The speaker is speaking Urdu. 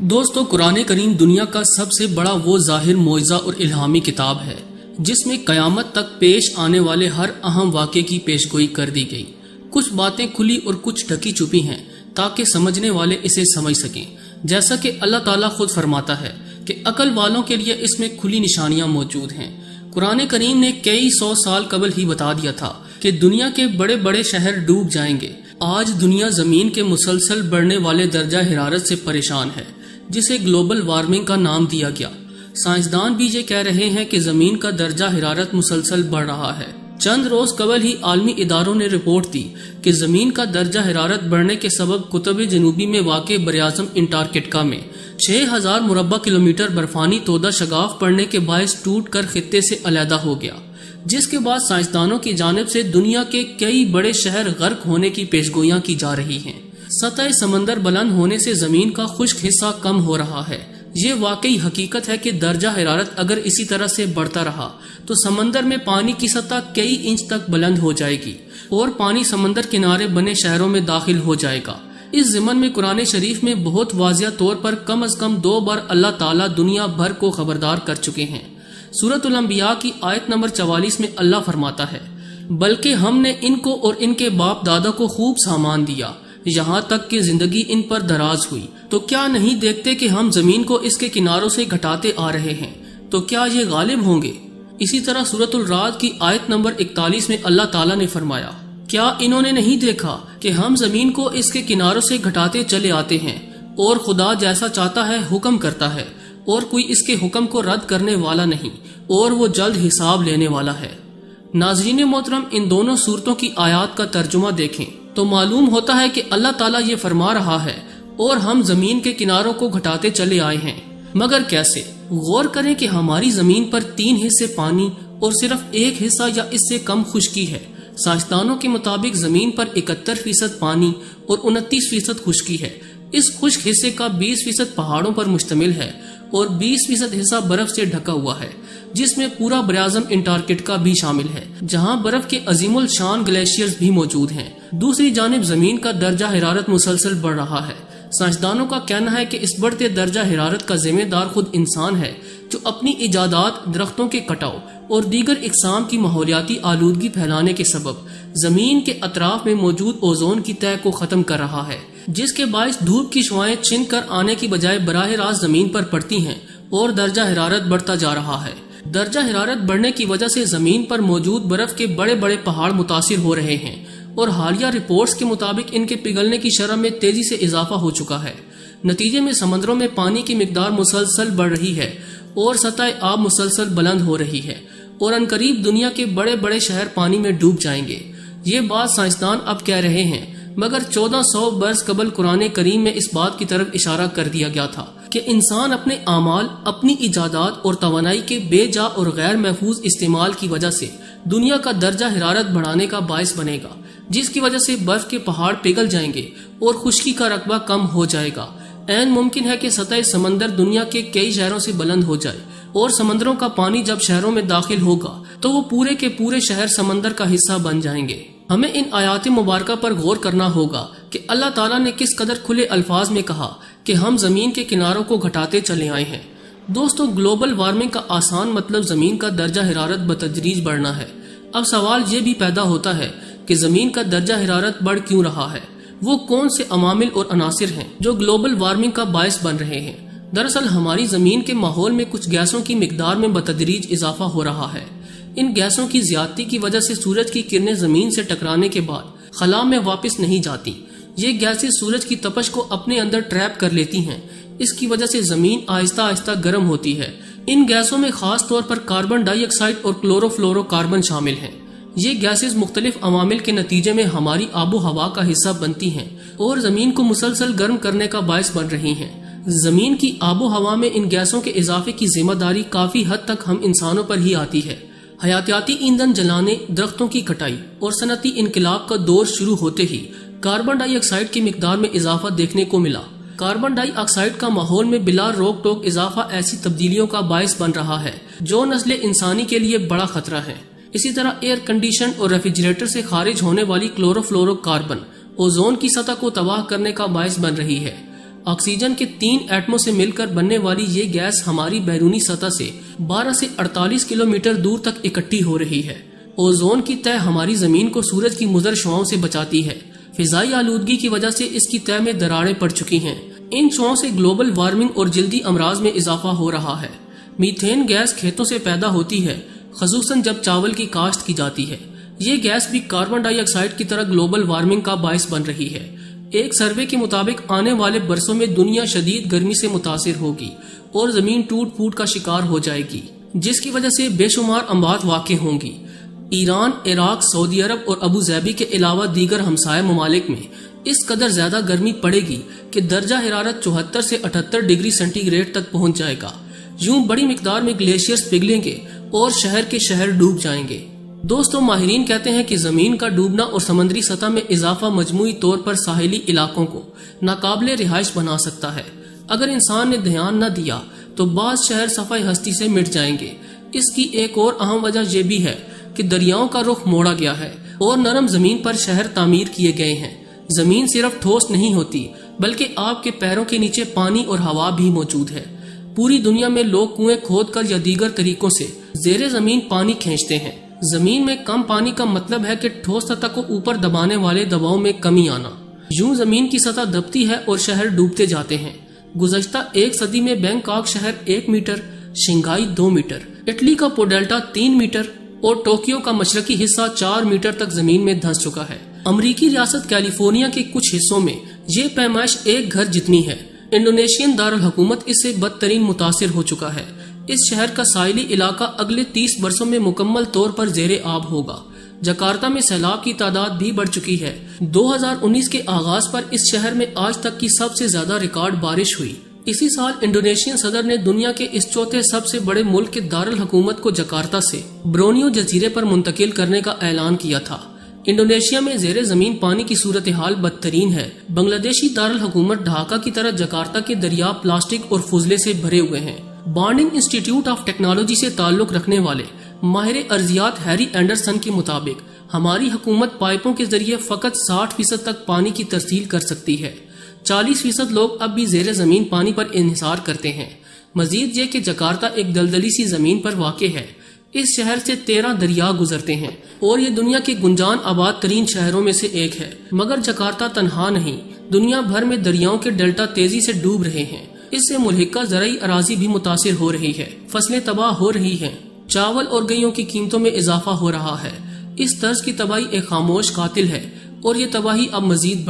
دوستو، قرآن کریم دنیا کا سب سے بڑا وہ ظاہر معجزہ اور الہامی کتاب ہے جس میں قیامت تک پیش آنے والے ہر اہم واقعے کی پیشگوئی کر دی گئی۔ کچھ باتیں کھلی اور کچھ ڈھکی چھپی ہیں تاکہ سمجھنے والے اسے سمجھ سکیں، جیسا کہ اللہ تعالیٰ خود فرماتا ہے کہ عقل والوں کے لیے اس میں کھلی نشانیاں موجود ہیں۔ قرآن کریم نے کئی سو سال قبل ہی بتا دیا تھا کہ دنیا کے بڑے بڑے شہر ڈوب جائیں گے۔ آج دنیا زمین کے مسلسل بڑھنے والے درجہ حرارت سے پریشان ہے، جسے گلوبل وارمنگ کا نام دیا گیا۔ سائنسدان بھی یہ کہہ رہے ہیں کہ زمین کا درجہ حرارت مسلسل بڑھ رہا ہے۔ چند روز قبل ہی عالمی اداروں نے رپورٹ دی کہ زمین کا درجہ حرارت بڑھنے کے سبب قطب جنوبی میں واقع براعظم انٹارکٹیکا میں 6000 مربع کلومیٹر برفانی تودہ شگاف پڑنے کے باعث ٹوٹ کر خطے سے علیحدہ ہو گیا، جس کے بعد سائنسدانوں کی جانب سے دنیا کے کئی بڑے شہر غرق ہونے کی پیشگوئیاں کی جا رہی ہیں۔ سطح سمندر بلند ہونے سے زمین کا خشک حصہ کم ہو رہا ہے۔ یہ واقعی حقیقت ہے کہ درجہ حرارت اگر اسی طرح سے بڑھتا رہا تو سمندر میں پانی کی سطح کئی انچ تک بلند ہو جائے گی اور پانی سمندر کنارے بنے شہروں میں داخل ہو جائے گا۔ اس ضمن میں قرآن شریف میں بہت واضح طور پر کم از کم 2 بار اللہ تعالیٰ دنیا بھر کو خبردار کر چکے ہیں۔ سورۃ الانبیاء کی آیت نمبر 44 میں اللہ فرماتا ہے، بلکہ ہم نے ان کو اور ان کے باپ دادا کو خوب سامان دیا، یہاں تک کہ زندگی ان پر دراز ہوئی، تو کیا نہیں دیکھتے کہ ہم زمین کو اس کے کناروں سے گھٹاتے آ رہے ہیں، تو کیا یہ غالب ہوں گے؟ اسی طرح سورۃ الرعد کی آیت نمبر 41 میں اللہ تعالیٰ نے فرمایا، کیا انہوں نے نہیں دیکھا کہ ہم زمین کو اس کے کناروں سے گھٹاتے چلے آتے ہیں، اور خدا جیسا چاہتا ہے حکم کرتا ہے، اور کوئی اس کے حکم کو رد کرنے والا نہیں، اور وہ جلد حساب لینے والا ہے۔ ناظرین محترم، ان دونوں صورتوں کی آیات کا ترجمہ دیکھیں تو معلوم ہوتا ہے کہ اللہ تعالیٰ یہ فرما رہا ہے اور ہم زمین کے کناروں کو گھٹاتے چلے آئے ہیں، مگر کیسے؟ غور کریں کہ ہماری زمین پر 3 حصے پانی اور صرف 1 حصہ یا اس سے کم خشکی ہے۔ سائنسدانوں کے مطابق زمین پر 71% پانی اور 29% خشکی ہے۔ اس خشک حصے کا 20% پہاڑوں پر مشتمل ہے اور 20% حصہ برف سے ڈھکا ہوا ہے، جس میں پورا براعظم انٹارکٹیکا بھی شامل ہے، جہاں برف کے عظیم الشان گلیشیئرز بھی موجود ہیں۔ دوسری جانب زمین کا درجہ حرارت مسلسل بڑھ رہا ہے۔ سائنسدانوں کا کہنا ہے کہ اس بڑھتے درجہ حرارت کا ذمہ دار خود انسان ہے، جو اپنی ایجادات، درختوں کے کٹاؤ اور دیگر اقسام کی ماحولیاتی آلودگی پھیلانے کے سبب زمین کے اطراف میں موجود اوزون کی تہہ کو ختم کر رہا ہے، جس کے باعث دھوپ کی شعاعیں چھن کر آنے کی بجائے براہ راست زمین پر پڑتی ہیں اور درجہ حرارت بڑھتا جا رہا ہے۔ درجہ حرارت بڑھنے کی وجہ سے زمین پر موجود برف کے بڑے بڑے پہاڑ متاثر ہو رہے ہیں، اور حالیہ رپورٹس کے مطابق ان کے پگھلنے کی شرح میں تیزی سے اضافہ ہو چکا ہے۔ نتیجے میں سمندروں میں پانی کی مقدار مسلسل بڑھ رہی ہے اور سطح آب مسلسل بلند ہو رہی ہے، اور عنقریب دنیا کے بڑے بڑے شہر پانی میں ڈوب جائیں گے۔ یہ بات سائنسدان اب کہہ رہے ہیں، مگر 1400 برس قبل قرآن کریم میں اس بات کی طرف اشارہ کر دیا گیا تھا کہ انسان اپنے اعمال، اپنی ایجادات اور توانائی کے بے جا اور غیر محفوظ استعمال کی وجہ سے دنیا کا درجہ حرارت بڑھانے کا باعث بنے گا، جس کی وجہ سے برف کے پہاڑ پگھل جائیں گے اور خشکی کا رقبہ کم ہو جائے گا۔ عین ممکن ہے کہ سطح سمندر دنیا کے کئی شہروں سے بلند ہو جائے، اور سمندروں کا پانی جب شہروں میں داخل ہوگا تو وہ پورے کے پورے شہر سمندر کا حصہ بن جائیں گے۔ ہمیں ان آیات مبارکہ پر غور کرنا ہوگا کہ اللہ تعالیٰ نے کس قدر کھلے الفاظ میں کہا کہ ہم زمین کے کناروں کو گھٹاتے چلے آئے ہیں۔ دوستو، گلوبل وارمنگ کا آسان مطلب زمین کا درجہ حرارت بتدریج بڑھنا ہے۔ اب سوال یہ بھی پیدا ہوتا ہے کہ زمین کا درجہ حرارت بڑھ کیوں رہا ہے؟ وہ کون سے عوامل اور عناصر ہیں جو گلوبل وارمنگ کا باعث بن رہے ہیں؟ دراصل ہماری زمین کے ماحول میں کچھ گیسوں کی مقدار میں بتدریج اضافہ ہو رہا ہے۔ ان گیسوں کی زیادتی کی وجہ سے سورج کی کرنیں زمین سے ٹکرانے کے بعد خلا میں واپس نہیں جاتی۔ یہ گیسیں سورج کی تپش کو اپنے اندر ٹریپ کر لیتی ہیں۔ اس کی وجہ سے زمین آہستہ آہستہ گرم ہوتی ہے۔ ان گیسوں میں خاص طور پر کاربن ڈائی آکسائڈ اور کلورو فلورو کاربن شامل ہیں۔ یہ گیسز مختلف عوامل کے نتیجے میں ہماری آب و ہوا کا حصہ بنتی ہیں اور زمین کو مسلسل گرم کرنے کا باعث بن رہی ہیں۔ زمین کی آب و ہوا میں ان گیسوں کے اضافے کی ذمہ داری کافی حد تک ہم انسانوں پر ہی آتی ہے۔ حیاتیاتی ایندھن جلانے، درختوں کی کٹائی اور صنعتی انقلاب کا دور شروع ہوتے ہی کاربن ڈائی آکسائڈ کی مقدار میں اضافہ دیکھنے کو ملا۔ کاربن ڈائی آکسائڈ کا ماحول میں بلا روک ٹوک اضافہ ایسی تبدیلیوں کا باعث بن رہا ہے جو نسل انسانی کے لیے بڑا خطرہ ہے۔ اسی طرح ایئر کنڈیشن اور ریفریجریٹر سے خارج ہونے والی کلورو فلورو کاربن اوزون کی سطح کو تباہ کرنے کا باعث بن رہی ہے۔ آکسیجن کے 3 ایٹموں سے مل کر بننے والی یہ گیس ہماری بیرونی سطح سے 12 سے 48 کلومیٹر دور تک اکٹھی ہو رہی ہے۔ اوزون کی تہ ہماری زمین کو سورج کی مضر شعاؤں سے بچاتی ہے۔ فضائی آلودگی کی وجہ سے اس کی تہ میں دراڑیں پڑ چکی ہیں۔ ان شعاؤں سے گلوبل وارمنگ اور جلدی امراض میں اضافہ ہو رہا ہے۔ میتھین گیس کھیتوں سے پیدا ہوتی ہے، خصوصاً جب چاول کی کاشت کی جاتی ہے۔ یہ گیس بھی کاربن ڈائی آکسائیڈ کی طرح گلوبل وارمنگ کا باعث بن رہی ہے۔ ایک سروے کے مطابق آنے والے برسوں میں دنیا شدید گرمی سے متاثر ہوگی اور زمین ٹوٹ پھوٹ کا شکار ہو جائے گی، جس کی وجہ سے بے شمار اموات واقع ہوں گی۔ ایران، عراق، سعودی عرب اور ابو ظبی کے علاوہ دیگر ہمسائے ممالک میں اس قدر زیادہ گرمی پڑے گی کہ درجہ حرارت 74 سے 78 ڈگری سینٹی گریڈ تک پہنچ جائے گا۔ یوں بڑی مقدار میں گلیشیئرز پگھلیں گے اور شہر کے شہر ڈوب جائیں گے۔ دوستو، ماہرین کہتے ہیں کہ زمین کا ڈوبنا اور سمندری سطح میں اضافہ مجموعی طور پر ساحلی علاقوں کو ناقابل رہائش بنا سکتا ہے۔ اگر انسان نے دھیان نہ دیا تو بعض شہر صفحہ ہستی سے مٹ جائیں گے۔ اس کی ایک اور اہم وجہ یہ بھی ہے کہ دریاؤں کا رخ موڑا گیا ہے اور نرم زمین پر شہر تعمیر کیے گئے ہیں۔ زمین صرف ٹھوس نہیں ہوتی بلکہ آپ کے پیروں کے نیچے پانی اور ہوا بھی موجود ہے۔ پوری دنیا میں لوگ کنویں کھود کر یا دیگر طریقوں سے زیر زمین پانی کھینچتے ہیں۔ زمین میں کم پانی کا مطلب ہے کہ ٹھوس سطح کو اوپر دبانے والے دباؤ میں کمی آنا۔ یوں زمین کی سطح دبتی ہے اور شہر ڈوبتے جاتے ہیں۔ گزشتہ 1 صدی میں بینکاک شہر 1 میٹر، شنگھائی 2 میٹر، اٹلی کا پوڈیلٹا 3 میٹر اور ٹوکیو کا مشرقی حصہ 4 میٹر تک زمین میں دھنس چکا ہے۔ امریکی ریاست کیلیفورنیا کے کچھ حصوں میں یہ پیمائش ایک گھر جتنی ہے۔ انڈونیشین دارالحکومت اس سے بدترین متاثر ہو چکا ہے۔ اس شہر کا ساحلی علاقہ اگلے 30 برسوں میں مکمل طور پر زیر آب ہوگا۔ جکارتہ میں سیلاب کی تعداد بھی بڑھ چکی ہے۔ 2019 کے آغاز پر اس شہر میں آج تک کی سب سے زیادہ ریکارڈ بارش ہوئی۔ اسی سال انڈونیشین صدر نے دنیا کے اس چوتھے سب سے بڑے ملک کے دارالحکومت کو جکارتہ سے برونیو جزیرے پر منتقل کرنے کا اعلان کیا تھا۔ انڈونیشیا میں زیر زمین پانی کی صورتحال بدترین ہے۔ بنگلہ دیشی دارالحکومت ڈھاکہ کی طرح جکارتہ کے دریا پلاسٹک اور فضلے سے بھرے ہوئے ہیں۔ بانڈنگ انسٹیٹیوٹ آف ٹیکنالوجی سے تعلق رکھنے والے ماہر ارضیات ہیری اینڈرسن کے مطابق ہماری حکومت پائپوں کے ذریعے فقط 60% تک پانی کی ترسیل کر سکتی ہے۔ 40% لوگ اب بھی زیر زمین پانی پر انحصار کرتے ہیں۔ مزید یہ کہ جکارتہ ایک دلدلی سی زمین پر واقع ہے۔ اس شہر سے 13 دریا گزرتے ہیں اور یہ دنیا کے گنجان آباد ترین شہروں میں سے ایک ہے۔ مگر جکارتہ تنہا نہیں، دنیا بھر میں دریاؤں کے ڈیلٹا تیزی سے ڈوب رہے ہیں۔ اس سے ملحقہ زرعی اراضی بھی متاثر ہو رہی ہے، فصلیں تباہ ہو رہی ہیں، چاول اور گیہوں کی قیمتوں میں اضافہ ہو رہا ہے۔ اس طرز کی تباہی ایک خاموش قاتل ہے اور یہ تباہی اب مزید بڑھے